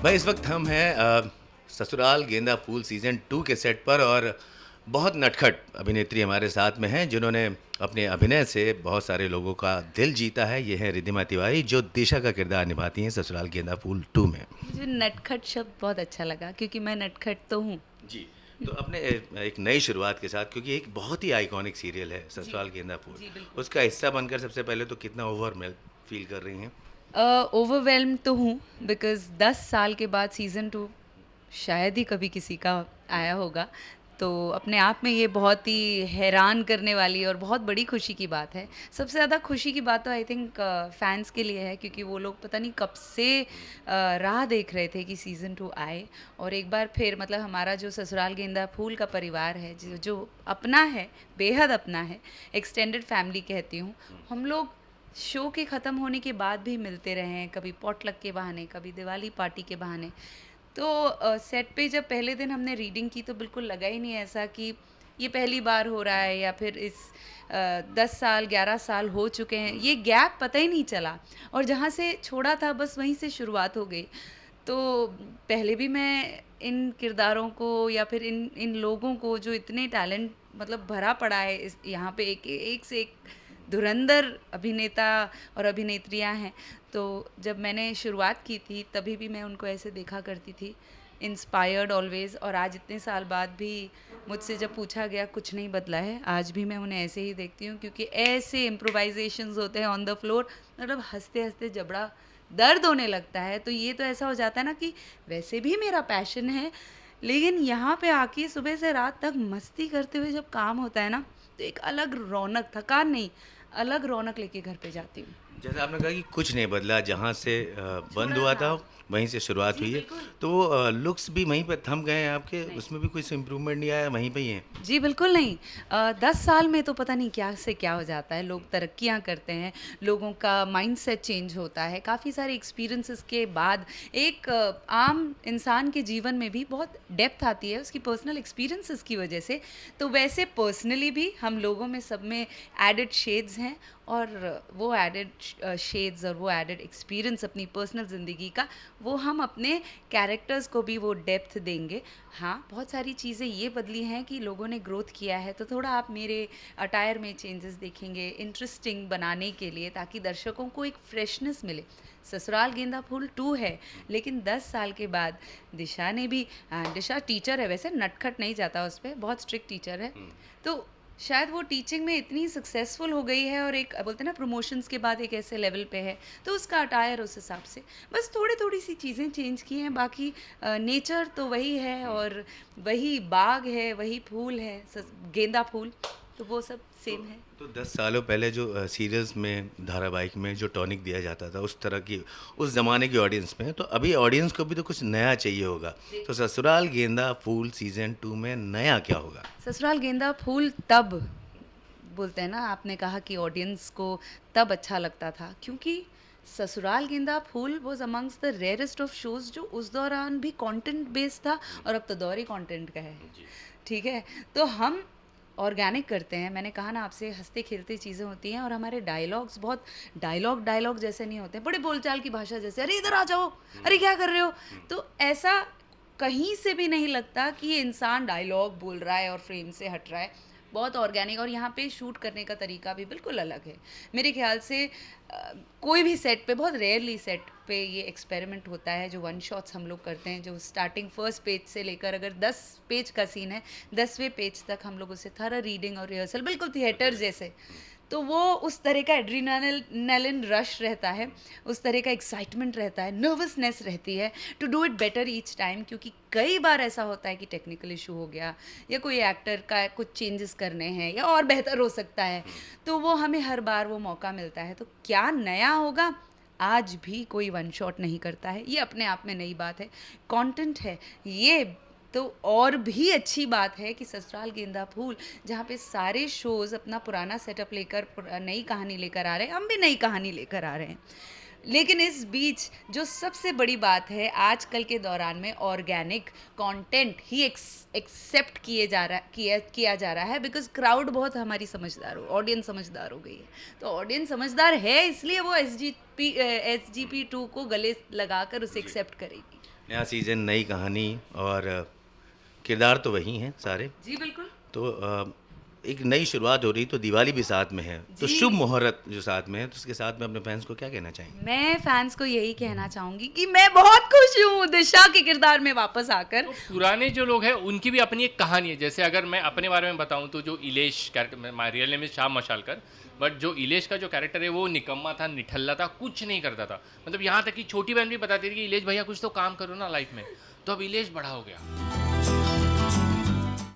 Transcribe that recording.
भाई इस वक्त हम हैं ससुराल गेंदा फूल सीज़न 2 के सेट पर और बहुत नटखट अभिनेत्री हमारे साथ में हैं जिन्होंने अपने अभिनय से बहुत सारे लोगों का दिल जीता है। ये है रिद्धिमा तिवारी जो दिशा का किरदार निभाती हैं ससुराल गेंदा फूल 2 में। मुझे नटखट शब्द बहुत अच्छा लगा क्योंकि मैं नटखट तो हूँ। जी। तो अपने एक नई शुरुआत के साथ, क्योंकि एक बहुत ही आइकॉनिक सीरियल है जी। ससुराल गेंदा फूल, जी बिल्कुल। उसका हिस्सा बनकर सबसे पहले तो कितना ओवरवेल्म फील कर रही हैं? ओवरवेल्म तो हूँ बिकॉज़ 10 साल के बाद सीज़न 2 शायद ही कभी किसी का आया होगा। तो अपने आप में ये बहुत ही हैरान करने वाली और बहुत बड़ी खुशी की बात है। सबसे ज़्यादा खुशी की बात तो आई थिंक फैन्स के लिए है क्योंकि वो लोग पता नहीं कब से राह देख रहे थे कि सीज़न 2 आए और एक बार फिर मतलब हमारा जो ससुराल गेंदा फूल का परिवार है जो अपना है, बेहद अपना है, एक्सटेंडेड फैमिली कहती हूँ। हम लोग शो के ख़त्म होने के बाद भी मिलते रहे हैं, कभी पॉटलक के बहाने, कभी दिवाली पार्टी के बहाने। तो सेट पे जब पहले दिन हमने रीडिंग की तो बिल्कुल लगा ही नहीं ऐसा कि ये पहली बार हो रहा है या फिर इस 10 साल 11 साल हो चुके हैं, ये गैप पता ही नहीं चला और जहाँ से छोड़ा था बस वहीं से शुरुआत हो गई। तो पहले भी मैं इन किरदारों को या फिर इन इन लोगों को जो इतने टैलेंट मतलब भरा पड़ा है इस यहाँ पे एक से एक धुरंधर अभिनेता और अभिनेत्रियां हैं। तो जब मैंने शुरुआत की थी तभी भी मैं उनको ऐसे देखा करती थी, इंस्पायर्ड ऑलवेज। और आज इतने साल बाद भी मुझसे जब पूछा गया कुछ नहीं बदला है, आज भी मैं उन्हें ऐसे ही देखती हूँ क्योंकि ऐसे इम्प्रोवाइजेशंस होते हैं ऑन द फ्लोर, मतलब हंसते हंसते जबड़ा दर्द होने लगता है। तो ये तो ऐसा हो जाता है ना कि वैसे भी मेरा पैशन है लेकिन यहाँ पे आके सुबह से रात तक मस्ती करते हुए जब काम होता है ना तो एक अलग रौनक, थकान नहीं, अलग रौनक लेके घर पे जाती हूँ। जैसे आपने कहा कि कुछ नहीं बदला, जहाँ से बंद छोड़ा हुआ था। था वहीं से शुरुआत जी हुई है। बिल्कुल। तो वो लुक्स भी वहीं पे थम गए हैं आपके, नहीं। उसमें भी कुछ इम्प्रूवमेंट नहीं आया, वहीं पे ही हैं? जी, बिल्कुल नहीं। 10 साल में तो पता नहीं क्या से क्या हो जाता है, लोग तरक्कियाँ करते हैं, लोगों का माइंडसेट चेंज होता है, काफ़ी सारे एक्सपीरियंसेस के बाद एक आम इंसान के जीवन में भी बहुत डेप्थ आती है उसकी पर्सनल एक्सपीरियंसेस की वजह से। तो वैसे पर्सनली भी हम लोगों में सब में एडेड शेड्स हैं और वो एडेड शेड्स और वो एडेड एक्सपीरियंस अपनी पर्सनल ज़िंदगी का, वो हम अपने कैरेक्टर्स को भी वो डेप्थ देंगे। हाँ, बहुत सारी चीज़ें ये बदली हैं कि लोगों ने ग्रोथ किया है, तो थोड़ा आप मेरे अटायर में चेंजेस देखेंगे इंटरेस्टिंग बनाने के लिए ताकि दर्शकों को एक फ्रेशनेस मिले। ससुराल गेंदा फूल 2 है, लेकिन 10 साल के बाद दिशा ने भी दिशा टीचर है वैसे, नटखट नहीं जाता उस पे, बहुत स्ट्रिक्ट टीचर है। तो शायद वो टीचिंग में इतनी सक्सेसफुल हो गई है और एक बोलते हैं ना प्रमोशंस के बाद एक ऐसे लेवल पे है, तो उसका अटायर उस हिसाब से बस थोड़ी सी चीज़ें चेंज की हैं, बाकी नेचर तो वही है और वही बाग है, वही फूल है, गेंदा फूल, तो वो सब तो सेम है। 10 सालों पहले जो सीरियल्स में, धारावाहिक में जो टॉनिक दिया जाता था उस तरह की, उस ज़माने की ऑडियंस में, तो अभी ऑडियंस को भी तो कुछ नया चाहिए होगा। जी। तो ससुराल गेंदा फूल सीज़न 2 में नया क्या होगा? ससुराल गेंदा फूल तब बोलते हैं ना, आपने कहा कि ऑडियंस को तब अच्छा लगता था क्योंकि Sasural Genda Phool was amongst the rarest of shows जो उस दौरान भी कंटेंट बेस्ड था और अब तो दौर ही कंटेंट का है। जी। ठीक है, तो हम ऑर्गेनिक करते हैं, मैंने कहा ना आपसे, हंसते खेलते चीज़ें होती हैं और हमारे डायलॉग्स बहुत डायलॉग जैसे नहीं होते, बड़े बोलचाल की भाषा जैसे, अरे इधर आ जाओ, अरे क्या कर रहे हो। तो ऐसा कहीं से भी नहीं लगता कि ये इंसान डायलॉग बोल रहा है और फ्रेम से हट रहा है, बहुत ऑर्गेनिक। और यहाँ पे शूट करने का तरीका भी बिल्कुल अलग है मेरे ख्याल से। कोई भी सेट पे, बहुत रेयरली सेट पे ये एक्सपेरिमेंट होता है जो वन शॉट्स हम लोग करते हैं, जो स्टार्टिंग फर्स्ट पेज से लेकर, अगर 10 पेज का सीन है 10वें पेज तक हम लोग उसे थरा रीडिंग और रिहर्सल बिल्कुल थिएटर जैसे, तो वो उस तरह का एड्रीनालिन रश रहता है, उस तरह का एक्साइटमेंट रहता है, नर्वसनेस रहती है to do it better each time, क्योंकि कई बार ऐसा होता है कि टेक्निकल इशू हो गया या कोई एक्टर का कुछ चेंजेस करने हैं या और बेहतर हो सकता है, तो वो हमें हर बार वो मौका मिलता है। तो क्या नया होगा, आज भी कोई वन शॉट नहीं करता है, ये अपने आप में नई बात है, कंटेंट है ये। तो और भी अच्छी बात है कि ससुराल गेंदा फूल, जहाँ पे सारे शोज़ अपना पुराना सेटअप लेकर नई कहानी लेकर आ रहे हैं, हम भी नई कहानी लेकर आ रहे हैं। लेकिन इस बीच जो सबसे बड़ी बात है आजकल के दौरान में, ऑर्गेनिक कंटेंट ही एक्सेप्ट किया जा रहा है, बिकॉज क्राउड बहुत हमारी समझदार हो, ऑडियंस समझदार हो गई है। तो ऑडियंस समझदार है इसलिए वो एस जी पी 2 को गले लगाकर उसे जी। एक्सेप्ट करेगी। नया सीज़न, नई कहानी और किरदार तो वही हैं सारे। जी बिल्कुल। तो एक नई शुरुआत हो रही, तो दिवाली भी साथ में है, तो जी। शुभ मुहूर्त जो साथ में है, तो उसके साथ में अपने फैंस को क्या कहना चाहेंगे? मैं फैंस को यही कहना चाहूँगी कि मैं बहुत खुश हूँ दिशा के किरदार में वापस आकर। तो पुराने जो लोग हैं उनकी भी अपनी एक कहानी है। जैसे अगर मैं अपने बारे में बताऊं तो जो Ilesh character, real name is Shyam Mashalkar, but जो इलेश का जो कैरेक्टर है वो निकम्मा था, निठल्ला था, कुछ नहीं करता था। मतलब यहाँ तक कि छोटी बहन भी बताती थी कि इलेश भैया कुछ तो काम करो ना लाइफ में। तो अब इलेश बड़ा हो गया।